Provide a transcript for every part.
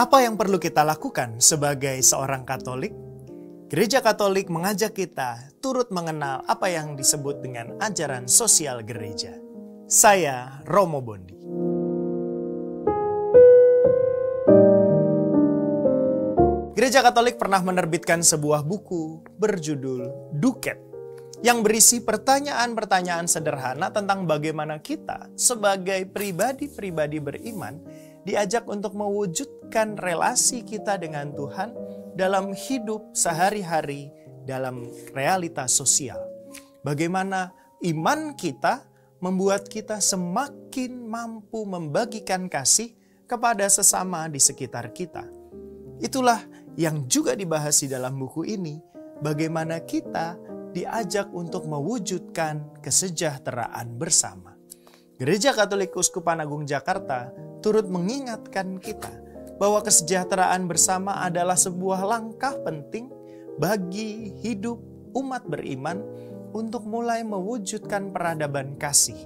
Apa yang perlu kita lakukan sebagai seorang Katolik? Gereja Katolik mengajak kita turut mengenal apa yang disebut dengan ajaran sosial gereja. Saya Romo Bondi. Gereja Katolik pernah menerbitkan sebuah buku berjudul Duket yang berisi pertanyaan-pertanyaan sederhana tentang bagaimana kita sebagai pribadi-pribadi beriman diajak untuk mewujudkan relasi kita dengan Tuhan dalam hidup sehari-hari dalam realitas sosial. Bagaimana iman kita membuat kita semakin mampu membagikan kasih kepada sesama di sekitar kita. Itulah yang juga dibahas di dalam buku ini, bagaimana kita diajak untuk mewujudkan kesejahteraan bersama. Gereja Katolik Keuskupan Agung Jakarta turut mengingatkan kita bahwa kesejahteraan bersama adalah sebuah langkah penting bagi hidup umat beriman untuk mulai mewujudkan peradaban kasih,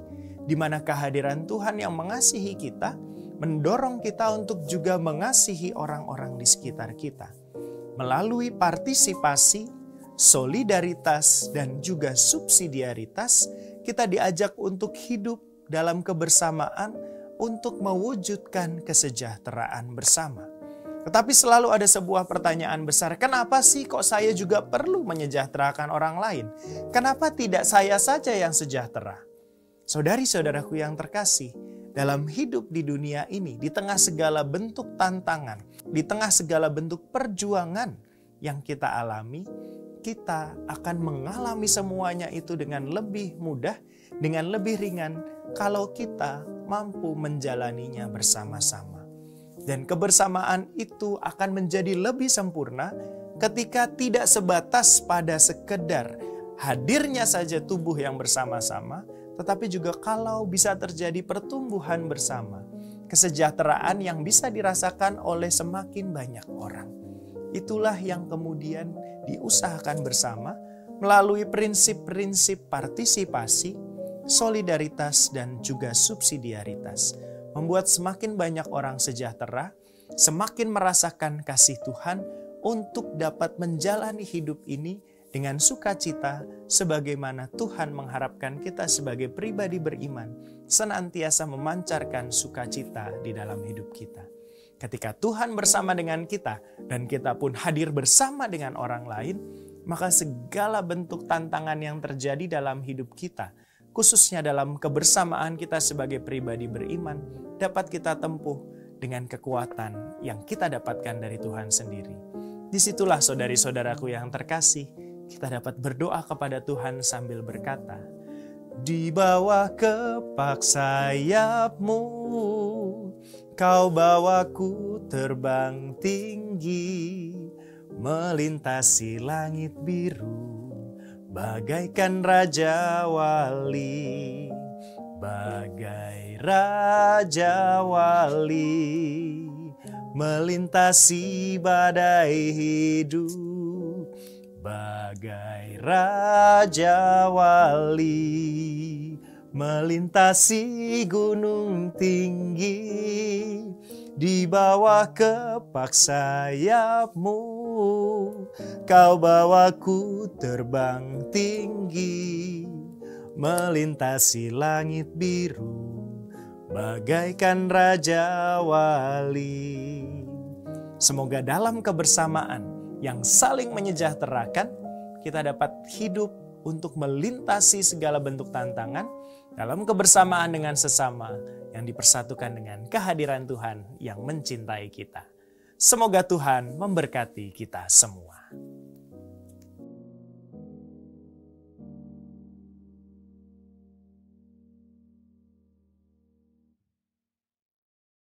di mana kehadiran Tuhan yang mengasihi kita mendorong kita untuk juga mengasihi orang-orang di sekitar kita. Melalui partisipasi, solidaritas, dan juga subsidiaritas, kita diajak untuk hidup dalam kebersamaan untuk mewujudkan kesejahteraan bersama. Tetapi selalu ada sebuah pertanyaan besar, kenapa sih kok saya juga perlu menyejahterakan orang lain? Kenapa tidak saya saja yang sejahtera? Saudari-saudaraku yang terkasih, dalam hidup di dunia ini, di tengah segala bentuk tantangan, di tengah segala bentuk perjuangan yang kita alami, kita akan mengalami semuanya itu dengan lebih mudah, dengan lebih ringan, kalau kita mampu menjalaninya bersama-sama. Dan kebersamaan itu akan menjadi lebih sempurna ketika tidak sebatas pada sekedar hadirnya saja tubuh yang bersama-sama, tetapi juga kalau bisa terjadi pertumbuhan bersama, kesejahteraan yang bisa dirasakan oleh semakin banyak orang. Itulah yang kemudian diusahakan bersama melalui prinsip-prinsip partisipasi, solidaritas, dan juga subsidiaritas. Membuat semakin banyak orang sejahtera, semakin merasakan kasih Tuhan untuk dapat menjalani hidup ini dengan sukacita sebagaimana Tuhan mengharapkan kita sebagai pribadi beriman senantiasa memancarkan sukacita di dalam hidup kita. Ketika Tuhan bersama dengan kita dan kita pun hadir bersama dengan orang lain, maka segala bentuk tantangan yang terjadi dalam hidup kita, khususnya dalam kebersamaan kita sebagai pribadi beriman, dapat kita tempuh dengan kekuatan yang kita dapatkan dari Tuhan sendiri. Disitulah saudari-saudaraku yang terkasih, kita dapat berdoa kepada Tuhan sambil berkata, di bawah kepak sayap-Mu, Kau bawaku terbang tinggi, melintasi langit biru, bagaikan Raja Wali, bagai Raja Wali, melintasi badai hidup, bagai Raja Wali, melintasi gunung tinggi, di bawah kepak sayap-Mu, Kau bawaku terbang tinggi, melintasi langit biru, bagaikan Raja Wali. Semoga dalam kebersamaan yang saling menyejahterakan, kita dapat hidup untuk melintasi segala bentuk tantangan dalam kebersamaan dengan sesama yang dipersatukan dengan kehadiran Tuhan yang mencintai kita. Semoga Tuhan memberkati kita semua.